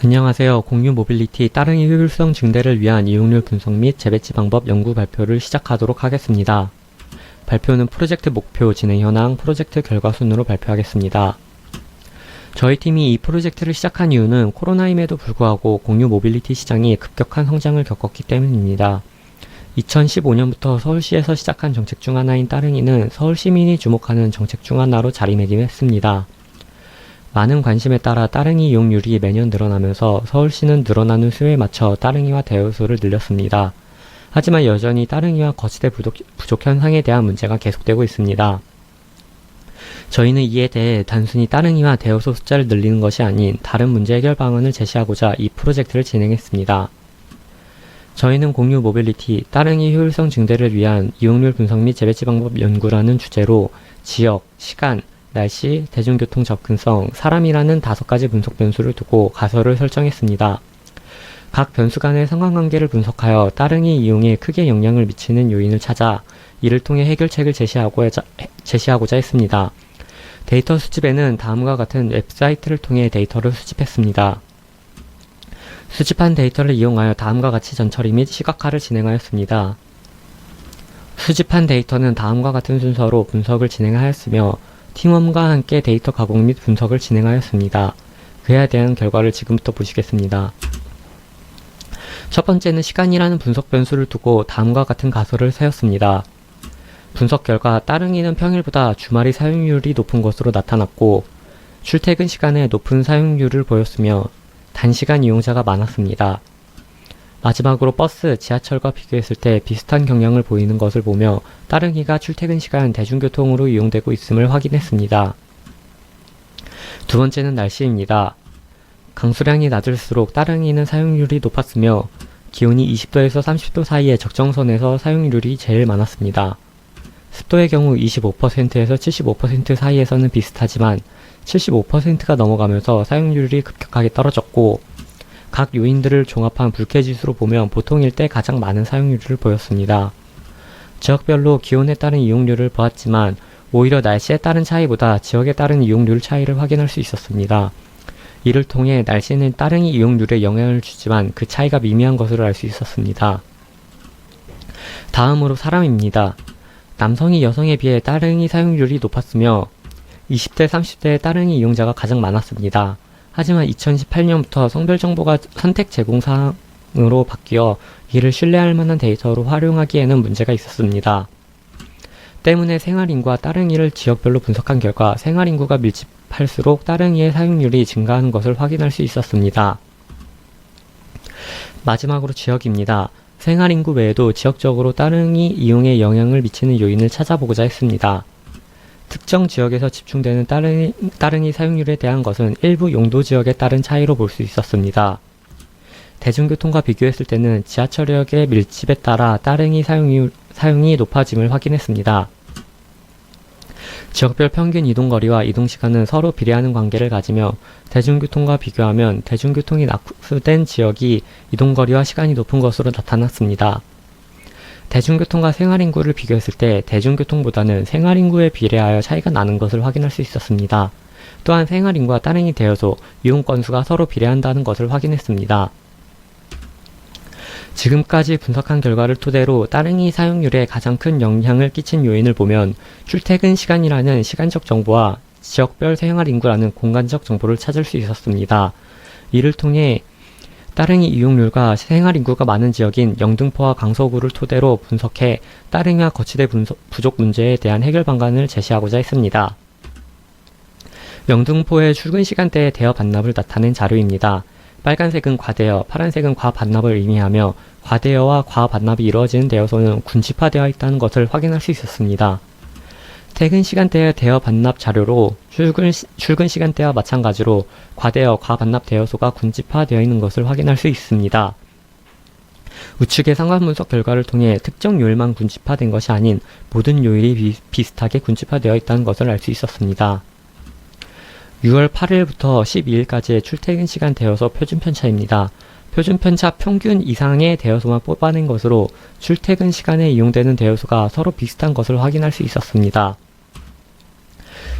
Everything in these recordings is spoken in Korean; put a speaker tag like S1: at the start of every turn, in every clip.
S1: 안녕하세요. 공유 모빌리티 따릉이 효율성 증대를 위한 이용률 분석 및 재배치 방법 연구 발표를 시작하도록 하겠습니다. 발표는 프로젝트 목표, 진행 현황, 프로젝트 결과 순으로 발표하겠습니다. 저희 팀이 이 프로젝트를 시작한 이유는 코로나임에도 불구하고 공유 모빌리티 시장이 급격한 성장을 겪었기 때문입니다. 2015년부터 서울시에서 시작한 정책 중 하나인 따릉이는 서울 시민이 주목하는 정책 중 하나로 자리매김했습니다. 많은 관심에 따라 따릉이 이용률이 매년 늘어나면서 서울시는 늘어나는 수요에 맞춰 따릉이와 대여소를 늘렸습니다. 하지만 여전히 따릉이와 거치대 부족 현상에 대한 문제가 계속되고 있습니다. 저희는 이에 대해 단순히 따릉이와 대여소 숫자를 늘리는 것이 아닌 다른 문제 해결 방안을 제시하고자 이 프로젝트를 진행했습니다. 저희는 공유 모빌리티, 따릉이 효율성 증대를 위한 이용률 분석 및 재배치 방법 연구라는 주제로 지역, 시간, 날씨, 대중교통 접근성, 사람이라는 5가지 분석 변수를 두고 가설을 설정했습니다. 각 변수 간의 상관관계를 분석하여 따릉이 이용에 크게 영향을 미치는 요인을 찾아 이를 통해 해결책을 제시하고자 했습니다. 데이터 수집에는 다음과 같은 웹사이트를 통해 데이터를 수집했습니다. 수집한 데이터를 이용하여 다음과 같이 전처리 및 시각화를 진행하였습니다. 수집한 데이터는 다음과 같은 순서로 분석을 진행하였으며 팀원과 함께 데이터 가공 및 분석을 진행하였습니다. 그에 대한 결과를 지금부터 보시겠습니다. 첫 번째는 시간이라는 분석 변수를 두고 다음과 같은 가설을 세웠습니다. 분석 결과 따릉이는 평일보다 주말이 사용률이 높은 것으로 나타났고 출퇴근 시간에 높은 사용률을 보였으며 단시간 이용자가 많았습니다. 마지막으로 버스, 지하철과 비교했을 때 비슷한 경향을 보이는 것을 보며 따릉이가 출퇴근 시간 대중교통으로 이용되고 있음을 확인했습니다. 두 번째는 날씨입니다. 강수량이 낮을수록 따릉이는 사용률이 높았으며 기온이 20도에서 30도 사이의 적정선에서 사용률이 제일 많았습니다. 습도의 경우 25%에서 75% 사이에서는 비슷하지만 75%가 넘어가면서 사용률이 급격하게 떨어졌고 각 요인들을 종합한 불쾌지수로 보면 보통일 때 가장 많은 사용률을 보였습니다. 지역별로 기온에 따른 이용률을 보았지만 오히려 날씨에 따른 차이보다 지역에 따른 이용률 차이를 확인할 수 있었습니다. 이를 통해 날씨는 따릉이 이용률에 영향을 주지만 그 차이가 미미한 것으로 알 수 있었습니다. 다음으로 사람입니다. 남성이 여성에 비해 따릉이 사용률이 높았으며 20대, 30대의 따릉이 이용자가 가장 많았습니다. 하지만 2018년부터 성별 정보가 선택 제공 사항으로 바뀌어 이를 신뢰할 만한 데이터로 활용하기에는 문제가 있었습니다. 때문에 생활인구와 따릉이를 지역별로 분석한 결과 생활인구가 밀집할수록 따릉이의 사용률이 증가하는 것을 확인할 수 있었습니다. 마지막으로 지역입니다. 생활인구 외에도 지역적으로 따릉이 이용에 영향을 미치는 요인을 찾아보고자 했습니다. 특정 지역에서 집중되는 따릉이 사용률에 대한 것은 일부 용도 지역에 따른 차이로 볼 수 있었습니다. 대중교통과 비교했을 때는 지하철역의 밀집에 따라 따릉이 사용이 높아짐을 확인했습니다. 지역별 평균 이동거리와 이동시간은 서로 비례하는 관계를 가지며 대중교통과 비교하면 대중교통이 낙후된 지역이 이동거리와 시간이 높은 것으로 나타났습니다. 대중교통과 생활인구를 비교했을 때 대중교통보다는 생활인구에 비례하여 차이가 나는 것을 확인할 수 있었습니다. 또한 생활인구와 따릉이 대여소, 이용 건수가 서로 비례한다는 것을 확인했습니다. 지금까지 분석한 결과를 토대로 따릉이 사용률에 가장 큰 영향을 끼친 요인을 보면 출퇴근 시간이라는 시간적 정보와 지역별 생활인구라는 공간적 정보를 찾을 수 있었습니다. 이를 통해 따릉이 이용률과 생활인구가 많은 지역인 영등포와 강서구를 토대로 분석해 따릉이와 거치대 부족 문제에 대한 해결 방안을 제시하고자 했습니다. 영등포의 출근 시간대의 대여 반납을 나타낸 자료입니다. 빨간색은 과대여, 파란색은 과반납을 의미하며 과대여와 과반납이 이루어지는 대여소는 군집화되어 있다는 것을 확인할 수 있었습니다. 퇴근 시간대의 대여 반납 자료로 출근 시간대와 마찬가지로 과대여, 과반납 대여소가 군집화되어 있는 것을 확인할 수 있습니다. 우측의 상관 분석 결과를 통해 특정 요일만 군집화된 것이 아닌 모든 요일이 비슷하게 군집화되어 있다는 것을 알 수 있었습니다. 6월 8일부터 12일까지의 출퇴근 시간 대여소 표준 편차입니다. 표준 편차 평균 이상의 대여소만 뽑아낸 것으로 출퇴근 시간에 이용되는 대여소가 서로 비슷한 것을 확인할 수 있었습니다.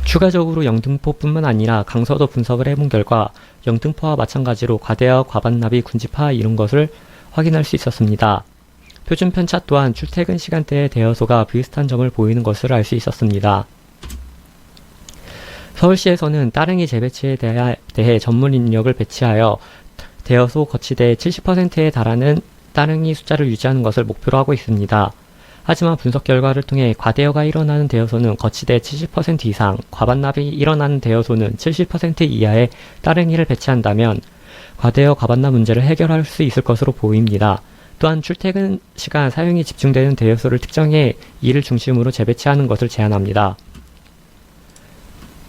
S1: 추가적으로 영등포뿐만 아니라 강서도 분석을 해본 결과 영등포와 마찬가지로 과대와 과반납이 군집화 이룬 것을 확인할 수 있었습니다. 표준 편차 또한 출퇴근 시간대의 대여소가 비슷한 점을 보이는 것을 알 수 있었습니다. 서울시에서는 따릉이 재배치에 대해 전문 인력을 배치하여 대여소 거치대의 70%에 달하는 따릉이 숫자를 유지하는 것을 목표로 하고 있습니다. 하지만 분석 결과를 통해 과대여가 일어나는 대여소는 거치대의 70% 이상, 과반납이 일어나는 대여소는 70% 이하의 따릉이를 배치한다면 과대여 과반납 문제를 해결할 수 있을 것으로 보입니다. 또한 출퇴근 시간 사용이 집중되는 대여소를 특정해 이를 중심으로 재배치하는 것을 제안합니다.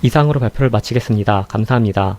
S1: 이상으로 발표를 마치겠습니다. 감사합니다.